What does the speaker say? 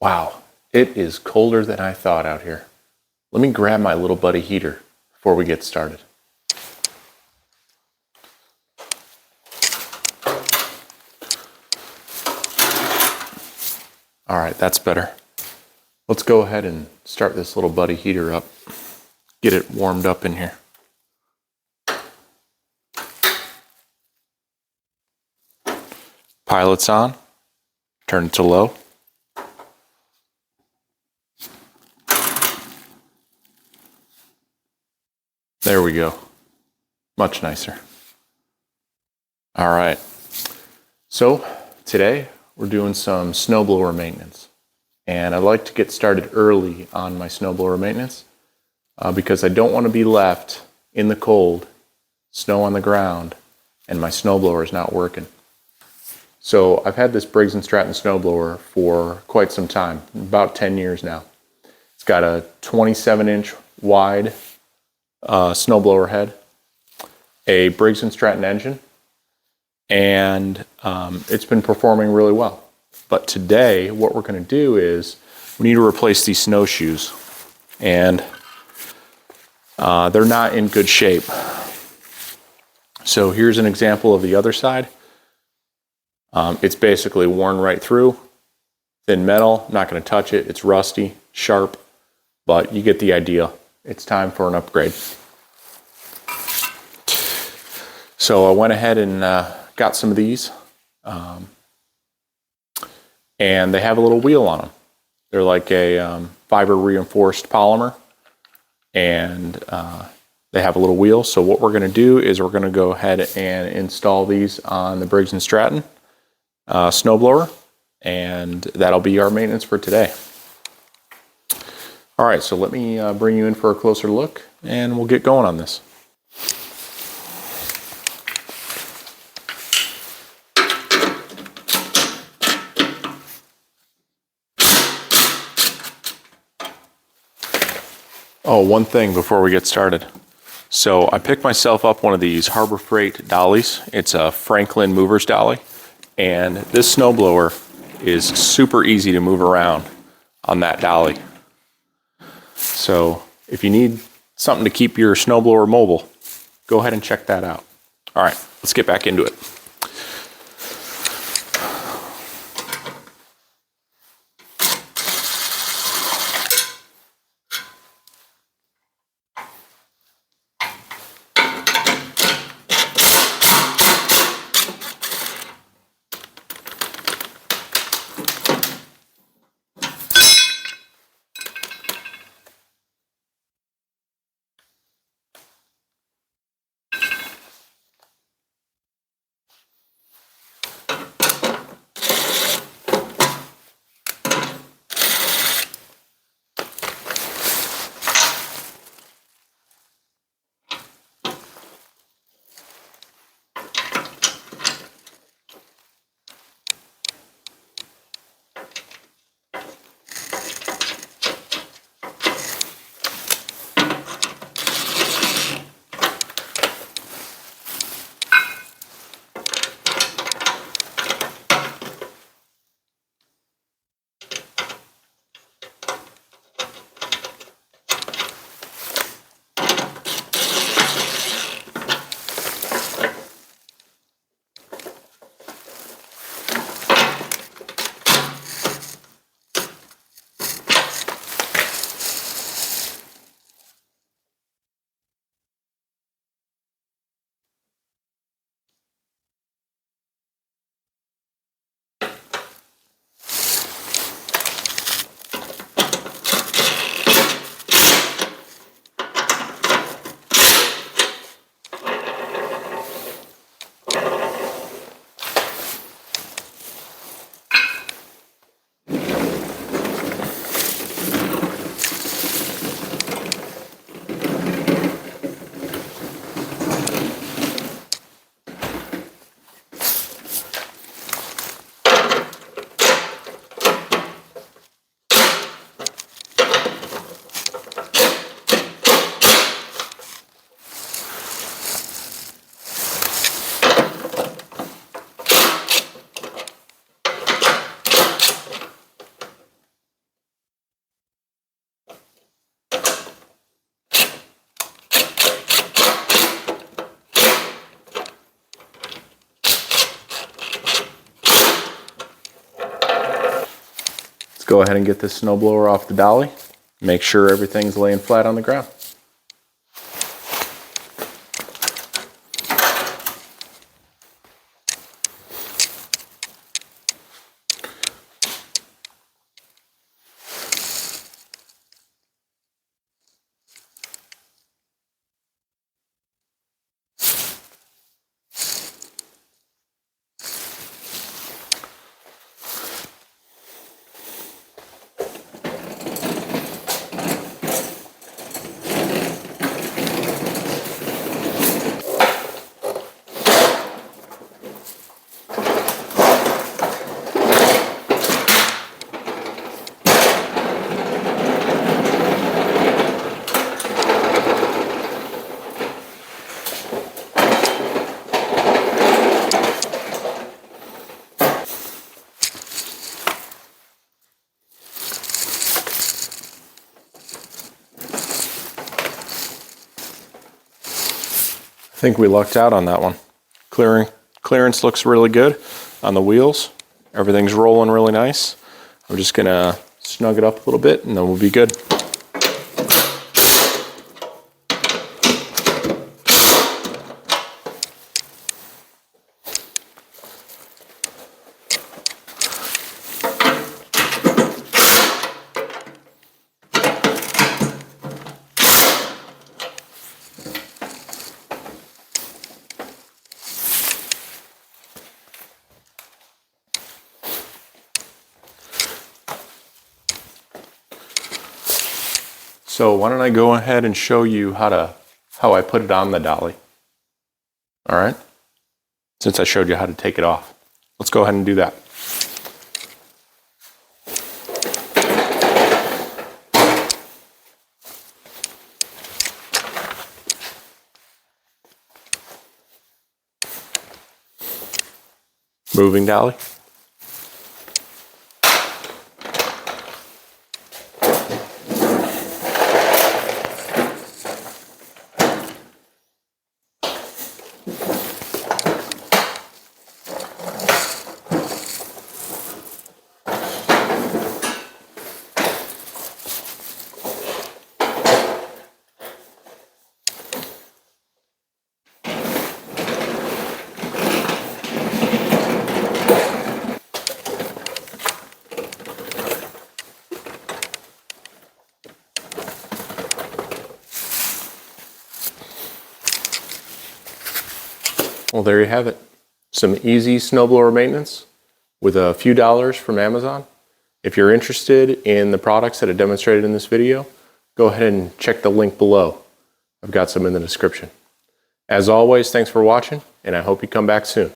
Wow, it is colder than I thought out here. Let me grab my little buddy heater before we get started. All right, that's better. Let's go ahead and start this little buddy heater up. Get it warmed up in here. Pilot's on. Turn it to low. There we go. Much nicer. All right. So today we're doing some snowblower maintenance. And I'd like to get started early on my snowblower maintenance because I don't want to be left in the cold, snow on the ground, and my snowblower is not working. So I've had this Briggs & Stratton snowblower for quite some time, about 10 years now. It's got a 27-inch wide snowblower head, a Briggs & Stratton engine, and it's been performing really well. But today, what we're going to do is we need to replace these snowshoes, and they're not in good shape. So here's an example of the other side. It's basically worn right through, thin metal, not going to touch it. It's rusty, sharp, but you get the idea. It's time for an upgrade. So I went ahead and got some of these, and they have a little wheel on them. They're like a fiber reinforced polymer, and they have a little wheel. So what we're going to do is we're going to go ahead and install these on the Briggs & Stratton snowblower, and that'll be our maintenance for today. All right, so let me bring you in for a closer look, and we'll get going on this. Oh, one thing before we get started. So I picked myself up one of these Harbor Freight dollies. It's a Franklin movers dolly. And this snowblower is super easy to move around on that dolly. So if you need something to keep your snowblower mobile, go ahead and check that out. All right, let's get back into it. go ahead and get this snowblower off the dolly. Make sure everything's laying flat on the ground. I think we lucked out on that one. Clearance looks really good on the wheels. Everything's rolling really nice. I'm just gonna snug it up a little bit and then we'll be good. So why don't I go ahead and show you how I put it on the dolly. All right? Since I showed you how to take it off. Let's go ahead and do that. Moving dolly. Well, there you have it. Some easy snowblower maintenance with a few dollars from Amazon. If you're interested in the products that I demonstrated in this video, go ahead and check the link below. I've got some in the description. As always, thanks for watching, and I hope you come back soon.